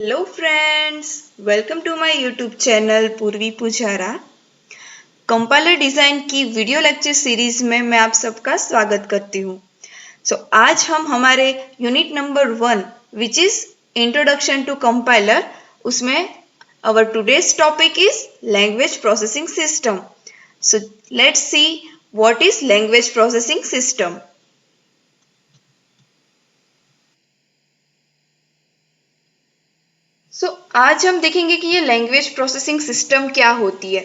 Hello friends, welcome to my YouTube channel Purvi Pujara. Compiler design की video lecture series में मैं आप सबका स्वागत करती हूँ। आज हम हमारे unit number 1 which is introduction to compiler, उसमें our today's topic is language processing system. So let's see what is language processing system. आज हम देखेंगे कि ये लैंग्वेज प्रोसेसिंग सिस्टम क्या होती है।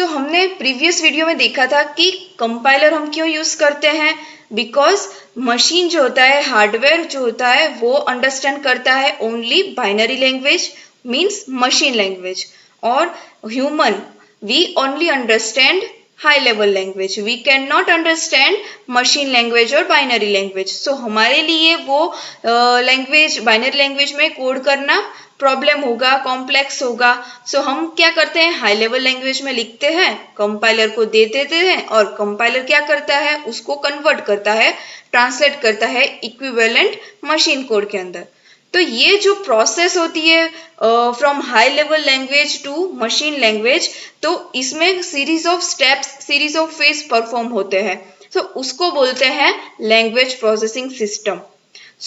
हमने प्रीवियस वीडियो में देखा था कि कंपाइलर हम क्यों यूज करते हैं, बिकॉज मशीन जो होता है, हार्डवेयर जो होता है, वो अंडरस्टैंड करता है only binary language means machine language, और human we only understand high level language, we can not understand machine language और बाइनरी लैंग्वेज। हमारे लिए वो लैंग्वेज बाइनरी लैंग्वेज में कोड करना प्रॉब्लम होगा, कॉम्प्लेक्स होगा। हम क्या करते हैं, हाई लेवल लैंग्वेज में लिखते हैं, कंपाइलर को दे देते हैं, और कंपाइलर क्या करता है, उसको कन्वर्ट करता है, ट्रांसलेट करता है इक्विवेलेंट मशीन कोड के अंदर। तो ये जो प्रोसेस होती है from high level language to machine language, तो इसमें series of steps, series of phase perform होते हैं। उसको बोलते हैं लैंग्वेज प्रोसेसिंग सिस्टम।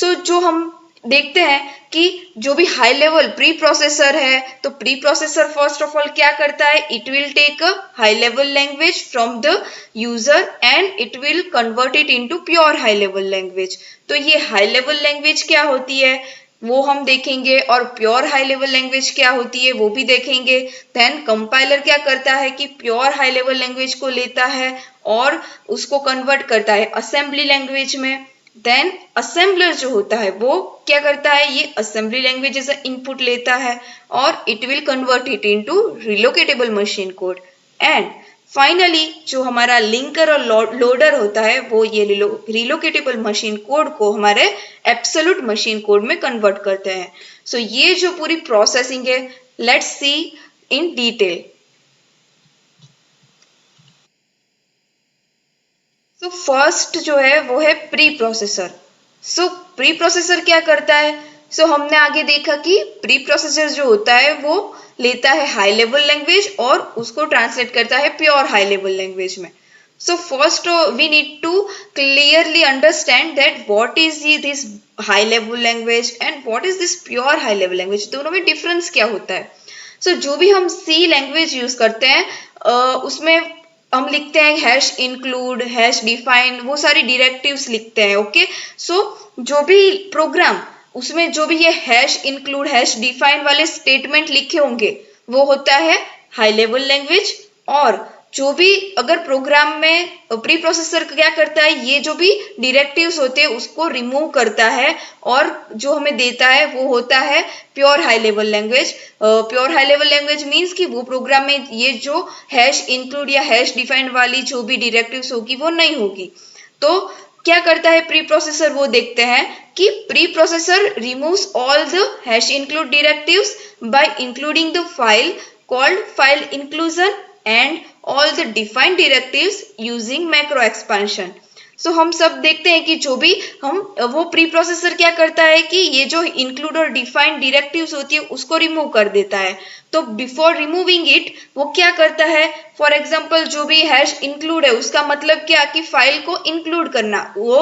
जो हम देखते हैं कि जो भी हाई लेवल प्री प्रोसेसर है, तो preprocessor first of all क्या करता है, it will take a high level language from the user and it will convert it into pure high level language. तो ये हाई लेवल लैंग्वेज क्या होती है वो हम देखेंगे, और प्योर हाई लेवल लैंग्वेज क्या होती है वो भी देखेंगे। देन कंपाइलर क्या करता है कि प्योर हाई लेवल लैंग्वेज को लेता है और उसको कन्वर्ट करता है असेंबली लैंग्वेज में। देन असेंबलर जो होता है वो क्या करता है, ये असेंबली लैंग्वेज एज इनपुट लेता है और it will convert it into relocatable machine code. And finally जो हमारा लिंकर और लोडर होता है वो ये रिलोकेटेबल मशीन कोड को हमारे एब्सोल्यूट मशीन कोड में कन्वर्ट करते हैं। ये जो पूरी प्रोसेसिंग है, let's see in detail. First जो है वो है प्री प्रोसेसर। प्री प्रोसेसर क्या करता है, हमने आगे देखा कि प्री प्रोसेसर जो होता है वो लेता है हाई लेवल लैंग्वेज और उसको ट्रांसलेट करता है प्योर हाई लेवल लैंग्वेज में। First we need to clearly understand that what is this high level language and what is this pure high level language, दोनों में डिफरेंस क्या होता है। जो भी हम सी लैंग्वेज यूज करते हैं उसमें हम लिखते हैं हैश इंक्लूड, हैश डिफाइन, वो सारी डायरेक्टिव्स लिखते हैं। ओके, जो भी प्रोग्राम उसमें जो भी ये हैश इंक्लूड, हैश डिफाइन वाले स्टेटमेंट लिखे होंगे वो होता है हाई लेवल लैंग्वेज। और जो भी अगर प्रोग्राम में प्री प्रोसेसर क्या करता है, ये जो भी डायरेक्टिव्स होते हैं उसको रिमूव करता है और जो हमें देता है वो होता है pure high level language. Pure high level language means कि वो प्रोग्राम में ये जो हैश इंक्लूड या हैश डिफाइंड वाली जो भी डायरेक्टिव्स होगी वो नहीं होगी। तो क्या करता है प्री प्रोसेसर, वो देखते हैं कि pre processor removes all the hash include directives bye including the file called file inclusion and all the defined directives using macro expansion। हम सब देखते हैं कि जो भी हम वो प्री प्रोसेसर क्या करता है कि ये जो इंक्लूड और डिफाइंड डायरेक्टिव्स होती है उसको रिमूव कर देता है। तो बिफोर रिमूविंग इट वो क्या करता है, फॉर एग्जाम्पल जो भी हैश इंक्लूड है उसका मतलब क्या कि फाइल को इंक्लूड करना, वो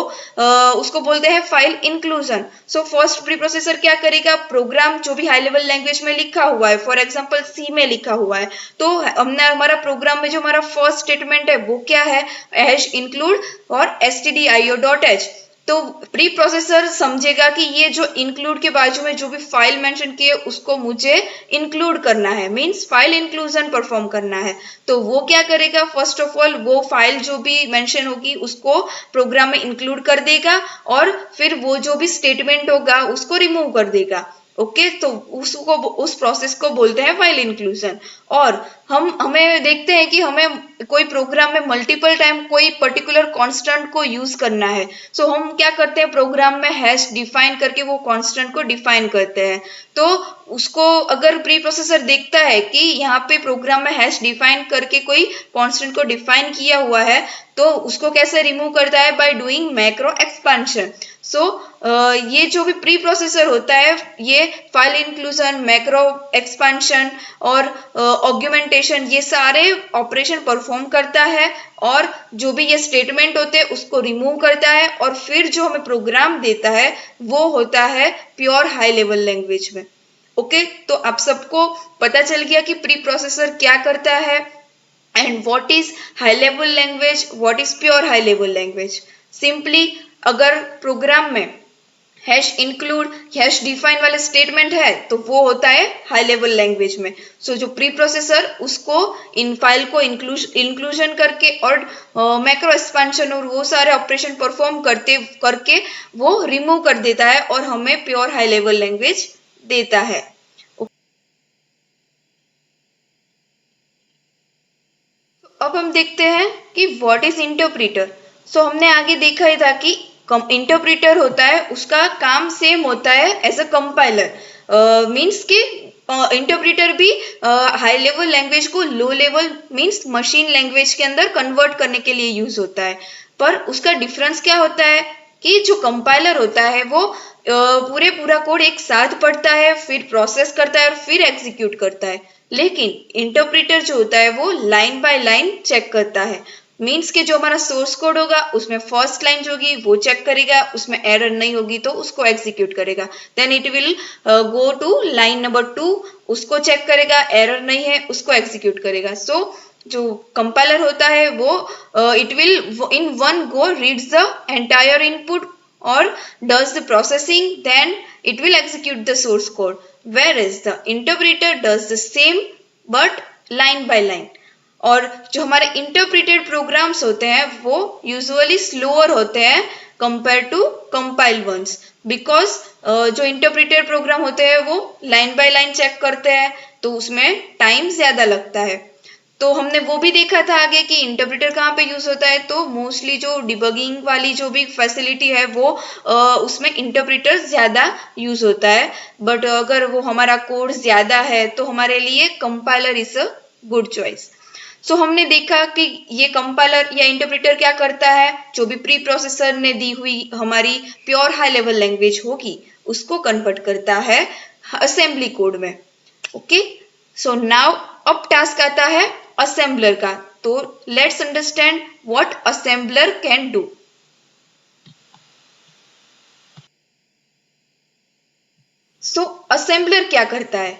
उसको बोलते हैं file inclusion. First pre processor क्या करेगा, प्रोग्राम जो भी हाई लेवल लैंग्वेज में लिखा हुआ है, फॉर एग्जाम्पल सी में लिखा हुआ है, तो हमने हमारा प्रोग्राम में जो हमारा फर्स्ट स्टेटमेंट है वो क्या है, हैश इंक्लूड और stdio.h। तो प्री प्रोसेसर समझेगा कि ये जो इंक्लूड के बाजू में जो भी फाइल मेंशन की है उसको मुझे इंक्लूड करना है, मींस फाइल इंक्लूजन परफॉर्म करना है। तो वो क्या करेगा, फर्स्ट ऑफ ऑल वो फाइल जो भी मेंशन होगी उसको प्रोग्राम में इंक्लूड कर देगा और फिर वो जो भी स्टेटमेंट होगा उसको रिमूव कर देगा। ओके, तो उसको उस प्रोसेस को बोलते हैं फाइल इंक्लूजन। और हमें देखते हैं कि हमें कोई प्रोग्राम में मल्टीपल टाइम कोई पर्टिकुलर कांस्टेंट को यूज करना है, हम क्या करते हैं प्रोग्राम में हैश डिफाइन करके वो कांस्टेंट को डिफाइन करते हैं। तो उसको अगर प्री प्रोसेसर देखता है कि यहाँ पे प्रोग्राम में हैश डिफाइन करके कोई कांस्टेंट को डिफाइन किया हुआ है, तो उसको कैसे रिमूव करता है, बाय डूइंग मैक्रो एक्सपेंशन। ये जो भी प्री प्रोसेसर होता है ये फाइल इंक्लूजन, मैक्रो एक्सपेंशन और ऑग्यूमेंटेशन ये सारे ऑपरेशन परफॉर्म करता है और जो भी ये स्टेटमेंट होते हैं उसको रिमूव करता है और फिर जो हमें प्रोग्राम देता है वो होता है प्योर हाई लेवल लैंग्वेज में। ओके, तो आप सबको पता चल गया कि प्री प्रोसेसर क्या करता है and what is high level language, what is pure high level language. Simply अगर प्रोग्राम में हैश इंक्लूड, हैश डिफाइन वाले स्टेटमेंट है तो वो होता है हाई लेवल लैंग्वेज में। सो जो प्री प्रोसेसर उसको इन फाइल को इंक्लूजन करके और मैक्रो एक्सपेंशन और वो सारे ऑपरेशन परफॉर्म करके वो रिमूव कर देता है और हमें प्योर हाई लेवल लैंग्वेज देता है। अब हम देखते हैं कि व्हाट इज इंटरप्रीटर। सो हमने आगे देखा ही था कि इंटरप्रीटर होता है उसका काम सेम होता है एज अ कंपाइलर। मीन्स कि इंटरप्रीटर भी हाई लेवल लैंग्वेज को low level means machine language के अंदर कन्वर्ट करने के लिए यूज होता है। पर उसका डिफरेंस क्या होता है कि जो कंपाइलर होता है वो पूरा कोड एक साथ पढ़ता है, फिर प्रोसेस करता है और फिर एग्जीक्यूट करता है। लेकिन इंटरप्रीटर जो होता है वो लाइन बाय लाइन चेक करता है। मीन्स के जो हमारा सोर्स कोड होगा उसमें फर्स्ट लाइन जो होगी वो चेक करेगा, उसमें एरर नहीं होगी तो उसको एग्जीक्यूट करेगा। Then it will go to line number 2, उसको चेक करेगा, एरर नहीं है उसको एग्जीक्यूट करेगा। सो जो कंपाइलर होता है वो it will in one go reads the entire input or does the processing, then it will execute the source code, whereas the interpreter does the same but line by line। और जो हमारे interpreted programmes होते हैं वो usually slower होते हैं compare to compiled ones, because जो interpreted program होते हैं वो लाइन बाय लाइन चेक करते हैं तो उसमें टाइम ज्यादा लगता है। तो हमने वो भी देखा था आगे कि इंटरप्रेटर कहाँ पे यूज होता है, तो मोस्टली जो डिबगिंग वाली जो भी फैसिलिटी है वो उसमें इंटरप्रेटर ज्यादा यूज होता है। बट अगर वो हमारा कोड ज्यादा है तो हमारे लिए compiler is a good choice. So हमने देखा कि ये कंपाइलर या इंटरप्रेटर क्या करता है, जो भी प्री प्रोसेसर ने दी हुई हमारी प्योर हाई लेवल लैंग्वेज होगी उसको कन्वर्ट करता है असेंबली कोड में। ओके, सो नाउ अब टास्क आता है असेंबलर का। तो let's understand what assembler can do. So assembler क्या करता है,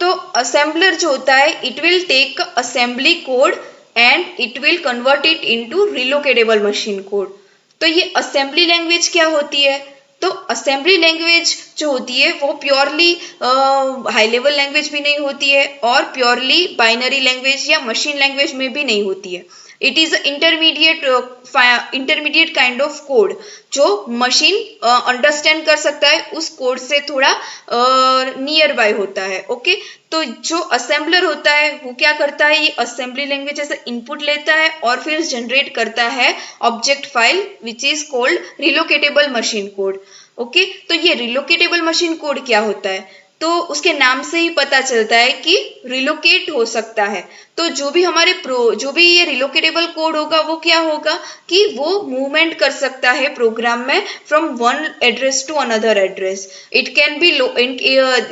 तो असेंबलर जो होता है it will take assembly code and it will convert it into relocatable machine code. तो ये असेंबली लैंग्वेज क्या होती है, तो असेंबली लैंग्वेज जो होती है वो प्योरली हाई लेवल लैंग्वेज भी नहीं होती है और प्योरली बाइनरी लैंग्वेज या मशीन लैंग्वेज में भी नहीं होती है। It is intermediate kind of code जो मशीन अंडरस्टैंड कर सकता है, उस कोड से थोड़ा नियर बाय होता है। ओके, तो जो असेंबलर होता है वो क्या करता है, ये असेंबली लैंग्वेज ऐसे इनपुट लेता है और फिर जनरेट करता है object file which is called relocatable machine code. Okay, तो ये रिलोकेटेबल मशीन कोड क्या होता है, तो उसके नाम से ही पता चलता है कि रिलोकेट हो सकता है। तो जो भी हमारे जो भी ये रिलोकेटेबल कोड होगा वो क्या होगा कि वो मूवमेंट कर सकता है प्रोग्राम में from one address to another address. It can be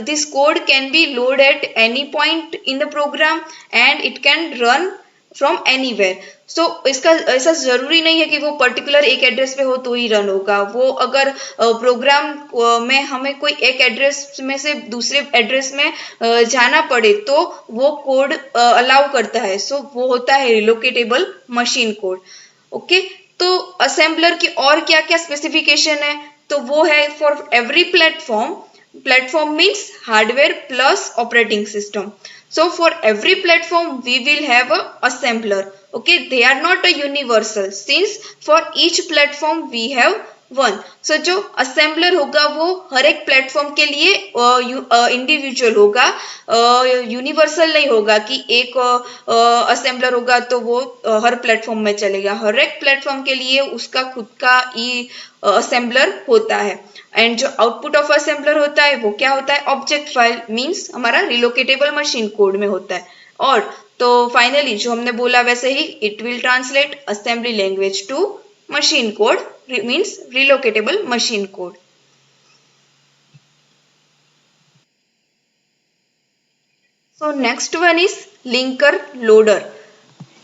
this code can be load at any point in the program and it can run from anywhere. So इसका ऐसा जरूरी नहीं है कि वो पर्टिकुलर एक एड्रेस पे हो तो ही रन होगा। वो अगर प्रोग्राम में हमें कोई एक एड्रेस में से दूसरे एड्रेस में जाना पड़े तो वो कोड अलाउ करता है। सो वो होता है रिलोकेटेबल मशीन कोड। ओके, तो असेंबलर की और क्या क्या स्पेसिफिकेशन है, तो वो है for every platform, platform means hardware plus operating system. So for every platform we will have a assembler. Okay, they are not a universal since for each platform we have one. So जो assembler होगा वो हर एक platform के लिए individual होगा, universal नहीं होगा कि एक असेंबलर होगा तो वो हर प्लेटफॉर्म में चलेगा। हर एक प्लेटफॉर्म के लिए उसका खुद का ही असेंबलर होता है। एंड जो आउटपुट ऑफ असेंबलर होता है वो क्या होता है, ऑब्जेक्ट फाइल मींस हमारा रिलोकेटेबल मशीन कोड में होता है। और तो फाइनली जो हमने बोला वैसे ही it will translate assembly language to machine code means relocatable machine code. So next one is linker loader.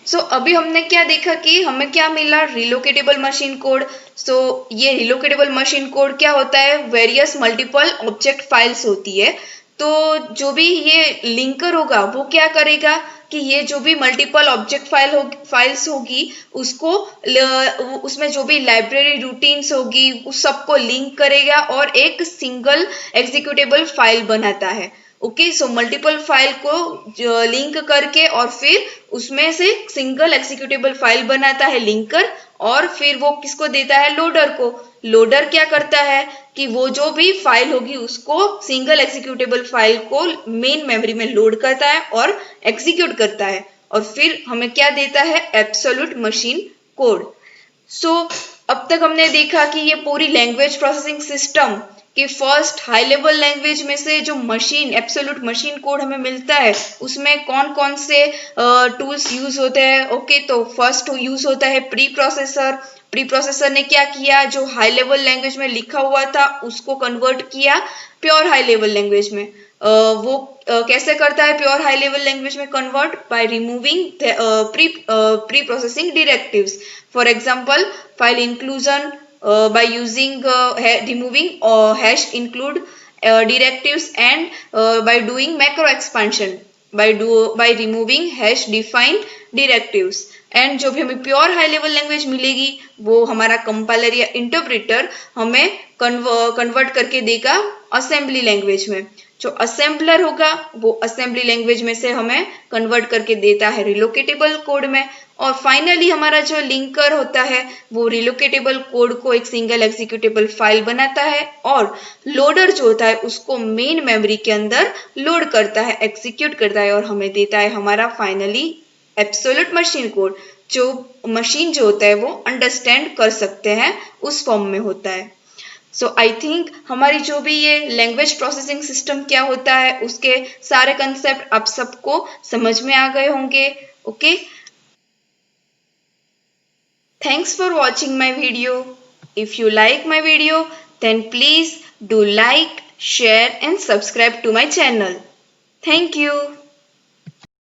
So अभी हमने क्या देखा कि हमें क्या मिला, रिलोकेटेबल मशीन कोड। सो ये रिलोकेटेबल मशीन कोड क्या होता है, वेरियस मल्टीपल ऑब्जेक्ट फाइल्स होती है। तो जो भी ये लिंकर होगा वो क्या करेगा कि ये जो भी मल्टीपल ऑब्जेक्ट फाइल्स होगी उसको उसमें जो भी लाइब्रेरी रूटीन्स होगी उस सबको लिंक करेगा और एक सिंगल एग्जीक्यूटेबल फाइल बनाता है। ओके, सो मल्टीपल फाइल को लिंक करके और फिर उसमें से सिंगल एग्जीक्यूटेबल फाइल बनाता है लिंकर, और फिर वो किसको देता है, लोडर को। लोडर क्या करता है कि वो जो भी फाइल होगी उसको सिंगल एग्जीक्यूटेबल फाइल को मेन मेमोरी में लोड करता है और एग्जीक्यूट करता है, और फिर हमें क्या देता है, एब्सोल्यूट मशीन कोड। सो अब तक हमने देखा कि ये पूरी लैंग्वेज प्रोसेसिंग सिस्टम कि फर्स्ट हाई लेवल लैंग्वेज में से जो मशीन एब्सोल्यूट मशीन कोड हमें मिलता है उसमें कौन कौन से टूल्स यूज होते हैं। ओके, तो फर्स्ट यूज होता है प्री प्रोसेसर। प्री प्रोसेसर ने क्या किया, जो हाई लेवल लैंग्वेज में लिखा हुआ था उसको कन्वर्ट किया प्योर हाई लेवल लैंग्वेज में। वो कैसे करता है प्योर हाई लेवल लैंग्वेज में convert, by removing pre processing directives. For example file inclusion by using removing hash include directives, and by doing macro expansion by removing hash defined directives। And जो भी हमें pure high level language मिलेगी वो हमारा compiler या interpreter हमें convert करके देगा असेंबली लैंग्वेज में। जो असेंबलर होगा वो असेंबली लैंग्वेज में से हमें कन्वर्ट करके देता है रिलोकेटेबल कोड में। और फाइनली हमारा जो लिंकर होता है वो रिलोकेटेबल कोड को एक सिंगल एग्जीक्यूटेबल फाइल बनाता है, और लोडर जो होता है उसको मेन मेमोरी के अंदर लोड करता है, एग्जीक्यूट करता है, और हमें देता है हमारा फाइनली एब्सोल्यूट मशीन कोड, जो मशीन जो होता है वो अंडरस्टैंड कर सकते हैं उस फॉर्म में होता है। सो आई थिंक हमारी जो भी ये लैंग्वेज प्रोसेसिंग सिस्टम क्या होता है उसके सारे कंसेप्ट आप सबको समझ में आ गए होंगे। Okay, thanks for watching my video. If you like my video, then please do like, share and subscribe to my channel. Thank you.